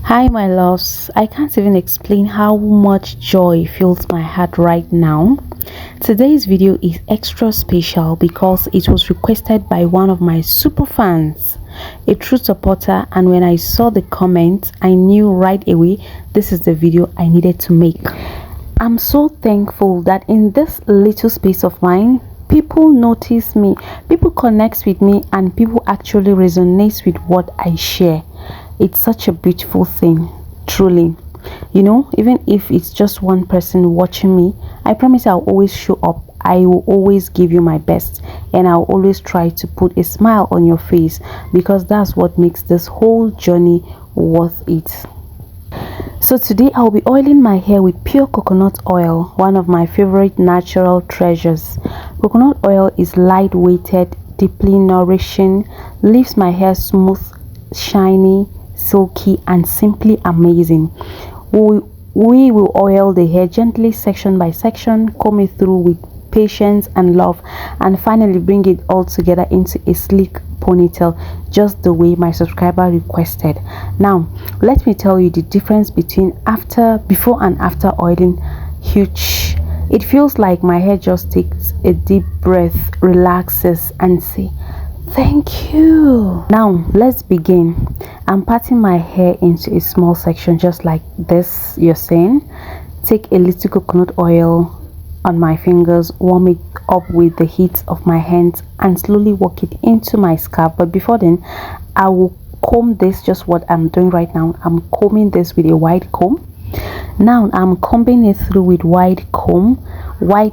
Hi, my loves. I can't even explain how much joy fills my heart right now. Today's video is extra special because it was requested by one of my super fans, a true supporter, and when I saw the comment, I knew right away this is the video I needed to make. I'm so thankful that in this little space of mine, people notice me, people connect with me, and people actually resonate with what I share. It's such a beautiful thing, truly. Even if it's just one person watching me, I promise I'll always show up. I will always give you my best, and I'll always try to put a smile on your face because that's what makes this whole journey worth it. So today I'll be oiling my hair with pure coconut oil, one of my favorite natural treasures. Coconut oil is lightweighted, deeply nourishing, leaves my hair smooth, shiny, silky, and simply amazing. We will oil the hair gently, section by section, comb it through with patience and love, and finally bring it all together into a sleek ponytail, just the way my subscriber requested. Now let me tell you the difference between before and after oiling. Huge. It feels like my hair just takes a deep breath, relaxes, and say thank you. Now let's begin. I'm parting my hair into a small section just like this. You're saying take a little coconut oil on my fingers, warm it up with the heat of my hands, and slowly work it into my scalp. But before then, I will comb this, just what I'm doing right now. I'm combing this with a wide comb. Now I'm combing it through with wide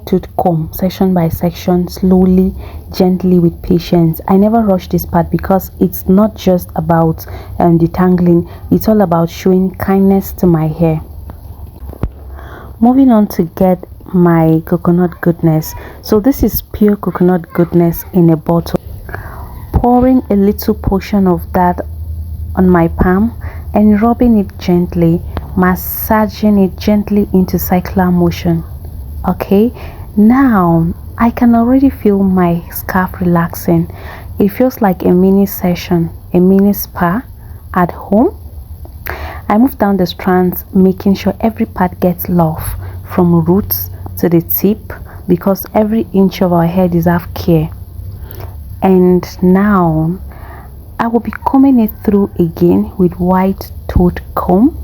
tooth comb, section by section, slowly, gently, with patience. I never rush this part because it's not just about detangling, it's all about showing kindness to my hair. Moving on to get my coconut goodness. So this is pure coconut goodness in a bottle. Pouring a little portion of that on my palm and rubbing it gently, massaging it gently into circular motion. Okay, now I can already feel my scalp relaxing. It feels like a mini session, a mini spa at home. I move down the strands, making sure every part gets love, from roots to the tip, because every inch of our hair deserves care. And now I will be combing it through again with white tooth comb,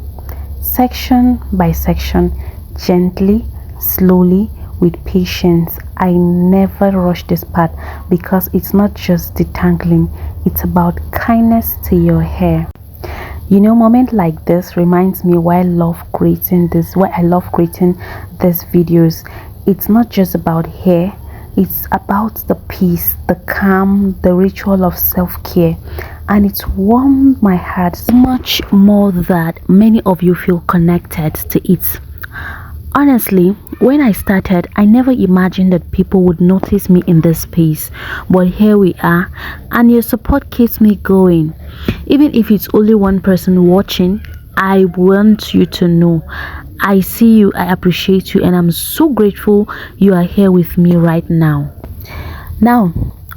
section by section, gently, slowly, with patience. I never rush this part because it's not just detangling, it's about kindness to your hair. Moment like this reminds me why I love creating these videos. It's not just about hair, it's about the peace, the calm, the ritual of self-care, and it's warmed my heart so much more that many of you feel connected to it. Honestly, when I started, I never imagined that people would notice me in this space, but here we are, and your support keeps me going. Even if it's only one person watching, I want you to know I see you, I appreciate you, and I'm so grateful you are here with me right now. Now,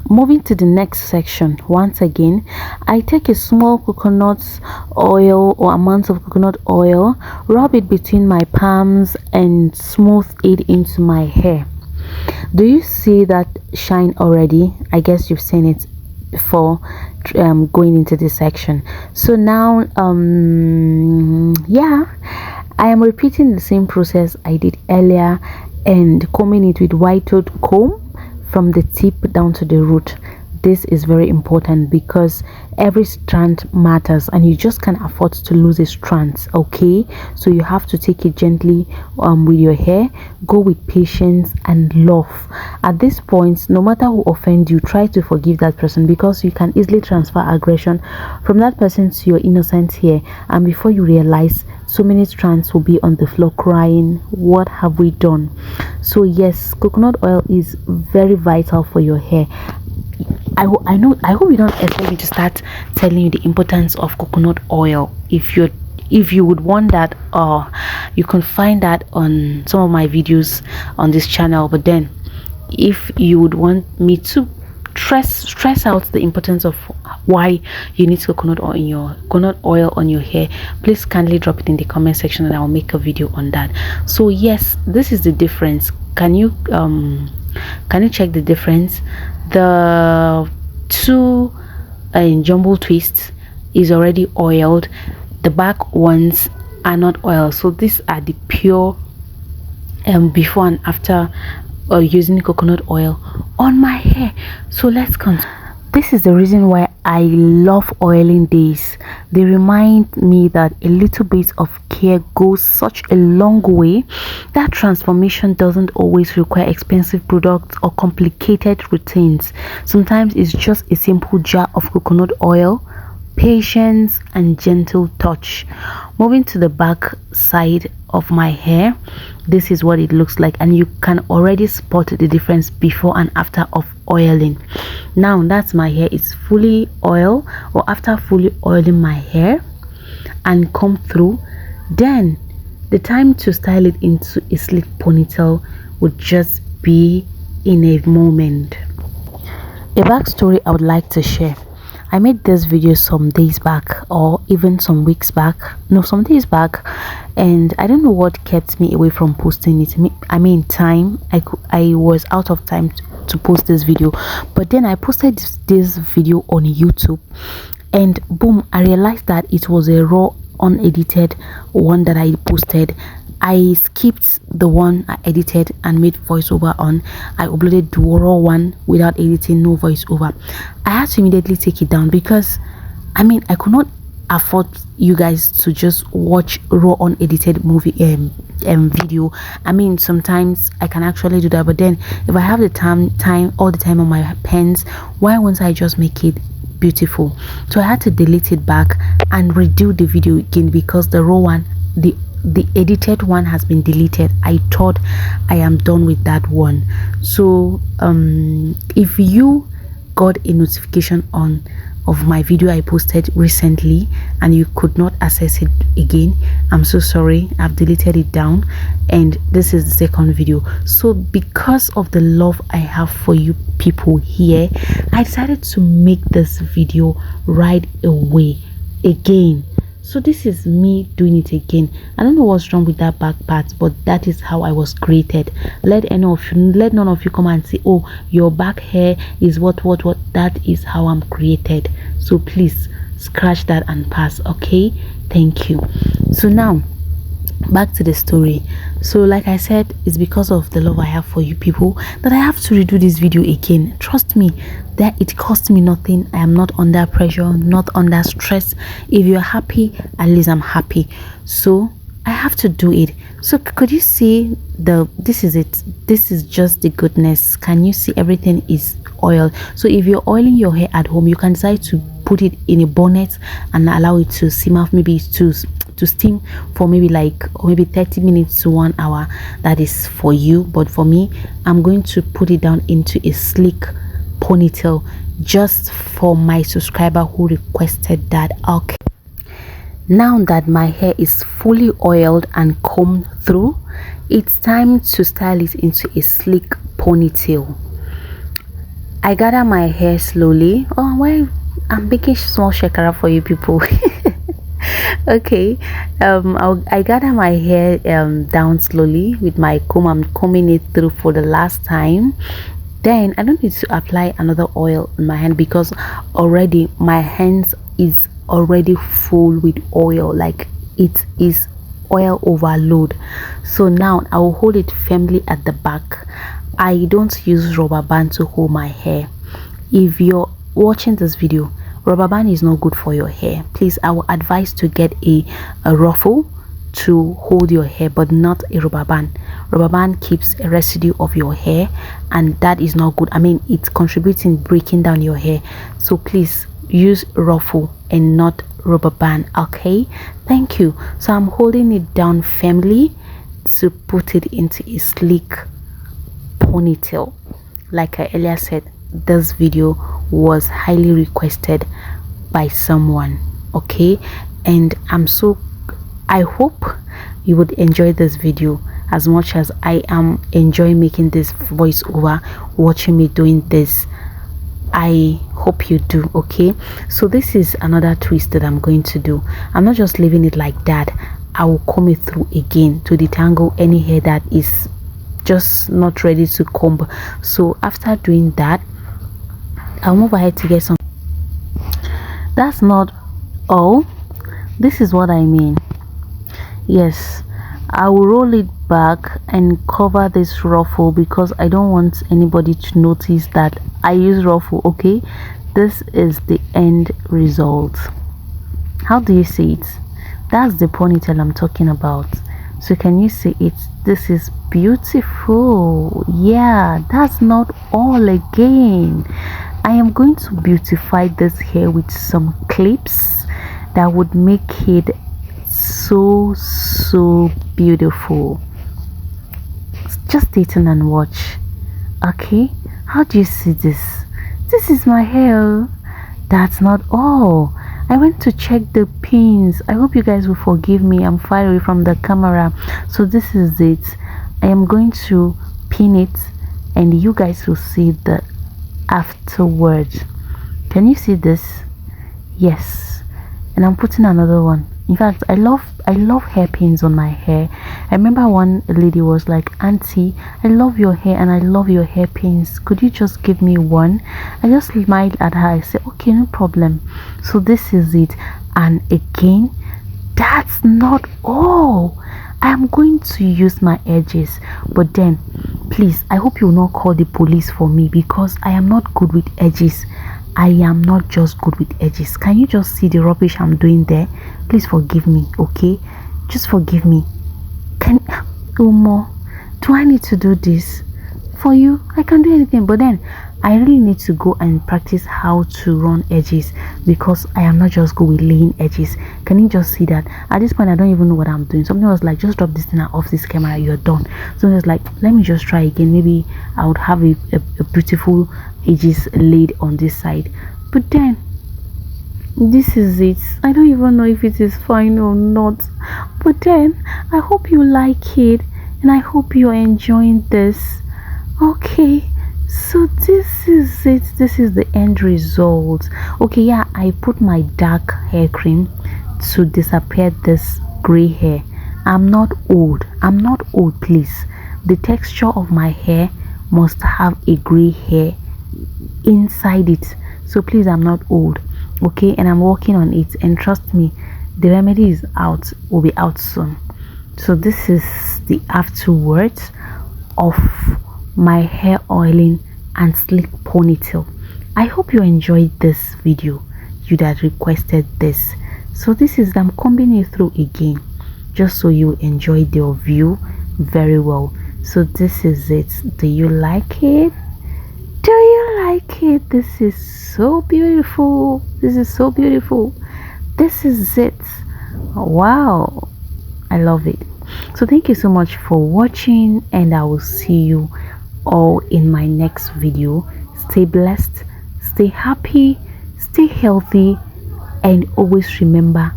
moving to the next section. Once again, I take a small coconut oil or amount of coconut oil, rub it between my palms, and smooth it into my hair. Do you see that shine already? I guess you've seen it before going into this section. So now I am repeating the same process I did earlier and combing it with white tooth comb from the tip down to the root. This is very important because every strand matters and you just can't afford to lose a strand. Okay, so you have to take it gently with your hair. Go with patience and love. At this point, no matter who offends you, try to forgive that person because you can easily transfer aggression from that person to your innocent hair, and before you realize, so many strands will be on the floor crying, what have we done? So yes, coconut oil is very vital for your hair. I hope you don't expect me to start telling you the importance of coconut oil. If you would want that, you can find that on some of my videos on this channel. But then if you would want me to stress out the importance of why you need coconut oil on your hair, please kindly drop it in the comment section and I'll make a video on that. So yes, this is the difference. Can you check the difference? The two jumbo twists is already oiled, the back ones are not oiled. So these are the pure before and after using coconut oil on my hair. So let's continue. This is the reason why I love oiling days. They remind me that a little bit of care goes such a long way. That transformation doesn't always require expensive products or complicated routines. Sometimes it's just a simple jar of coconut oil, patience and gentle touch. Moving to the back side of my hair, this is what it looks like, and you can already spot the difference before and after of oiling. Now that's my hair is fully oiled, or after fully oiling my hair and comb through, then the time to style it into a sleek ponytail would just be in a moment. A backstory I would like to share. I made this video some days back, or even some weeks back, no, some days back, and I don't know what kept me away from posting it. I mean time. I was out of time to post this video, but then I posted this video on YouTube, and boom, I realized that it was a raw, unedited one that I posted. I skipped the one I edited and made voiceover on. I uploaded the raw one without editing, no voiceover. I had to immediately take it down because I mean I could not afford you guys to just watch raw unedited movie video. I mean sometimes I can actually do that, but then if I have the time all the time on my pens, why won't I just make it beautiful? So I had to delete it back and redo the video again because the raw one, the edited one has been deleted. I thought I am done with that one. So if you got a notification on of my video I posted recently and you could not access it again, I'm so sorry. I've deleted it down, and this is the second video. So because of the love I have for you people here, I decided to make this video right away again. So this is me doing it again. I don't know what's wrong with that back part, but that is how I was created. Let none of you come and say, oh, your back hair is what. That is how I'm created. So please scratch that and pass. Okay, thank you. So now back to the story. So like I said, it's because of the love I have for you people that I have to redo this video again. Trust me, that it cost me nothing. I am not under pressure, not under stress. If you're happy, at least I'm happy. So I have to do it. So could you see this is it? This is just the goodness. Can you see everything is oil? So if you're oiling your hair at home, you can decide to put it in a bonnet and allow it to simmer, maybe to steam for maybe 30 minutes to 1 hour. That is for you, but for me, I'm going to put it down into a sleek ponytail just for my subscriber who requested that. Okay, now that my hair is fully oiled and combed through, it's time to style it into a sleek ponytail. I gather my hair slowly. Oh, well, I'm making small shakara for you people. Okay, I gather my hair down slowly with my comb. I'm combing it through for the last time. Then I don't need to apply another oil on my hand because already my hands is already full with oil, like it is oil overload. So now I will hold it firmly at the back. I don't use rubber band to hold my hair. If you're watching this video, rubber band is not good for your hair. Please, I will advise to get a ruffle to hold your hair, but not a rubber band. Rubber band keeps a residue of your hair, and that is not good. I mean, it's contributing breaking down your hair. So please use ruffle and not rubber band. Okay, thank you. So I'm holding it down firmly to put it into a sleek ponytail. Like I earlier said, this video was highly requested by someone. Okay, and I hope you would enjoy this video as much as I am enjoying making this voiceover, watching me doing this. I hope you do. Okay, so this is another twist that I'm going to do. I'm not just leaving it like that. I will comb it through again to detangle any hair that is just not ready to comb. So after doing that, I'll move ahead to get some. That's not all. This is what I mean. Yes, I will roll it back and cover this ruffle because I don't want anybody to notice that I use ruffle. Okay, this is the end result. How do you see it? That's the ponytail I'm talking about. So can you see it? This is beautiful. Yeah, that's not all. Again, I am going to beautify this hair with some clips that would make it so beautiful. Just stay tuned and watch. Okay, how do you see this? This is my hair. That's not all. I went to check the pins. I hope you guys will forgive me. I'm far away from the camera. So this is it. I am going to pin it and you guys will see the afterwards. Can you see this? Yes. And I'm putting another one. In fact, I love hairpins on my hair. I remember one lady was like, "Auntie, I love your hair and I love your hairpins. Could you just give me one?" I just smiled at her. I said, "Okay, no problem." So this is it. And again, that's not all. I am going to use my edges, but then please, I hope you will not call the police for me because I am not good with edges. I am not just good with edges. Can you just see the rubbish I'm doing there? Please forgive me, okay? Just forgive me. Umo, do I need to do this for you? I can do anything, but then I really need to go and practice how to run edges because I am not just good with laying edges. Can you just see that? At this point, I don't even know what I'm doing. Something was like, just drop this thing off this camera, you're done. So it was like, let me just try again. Maybe I would have a beautiful edges laid on this side. But then, this is it. I don't even know if it is fine or not. But then, I hope you like it. And I hope you're enjoying this. Okay. So this is it. This is the end result. Okay, yeah, I put my dark hair cream to disappear this gray hair. I'm not old, please. The texture of my hair must have a gray hair inside it, so please, I'm not old. Okay, and I'm working on it, and trust me, the remedy is out, will be out soon. So this is the afterwards of my hair oiling and sleek ponytail. I hope you enjoyed this video, you that requested this. So this is, I'm combing it through again just so you enjoy the view very well. So this is it. Do you like it? Do you like it? This is so beautiful. This is so beautiful. This is it. Wow, I love it. So thank you so much for watching, and I will see you all in my next video. Stay blessed, stay happy, stay healthy, and always remember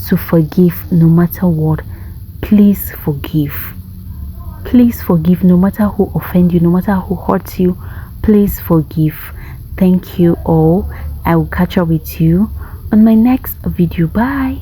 to forgive no matter what. Please forgive. Please forgive no matter who offend you, no matter who hurts you. Please forgive. Thank you all. I will catch up with you on my next video. Bye.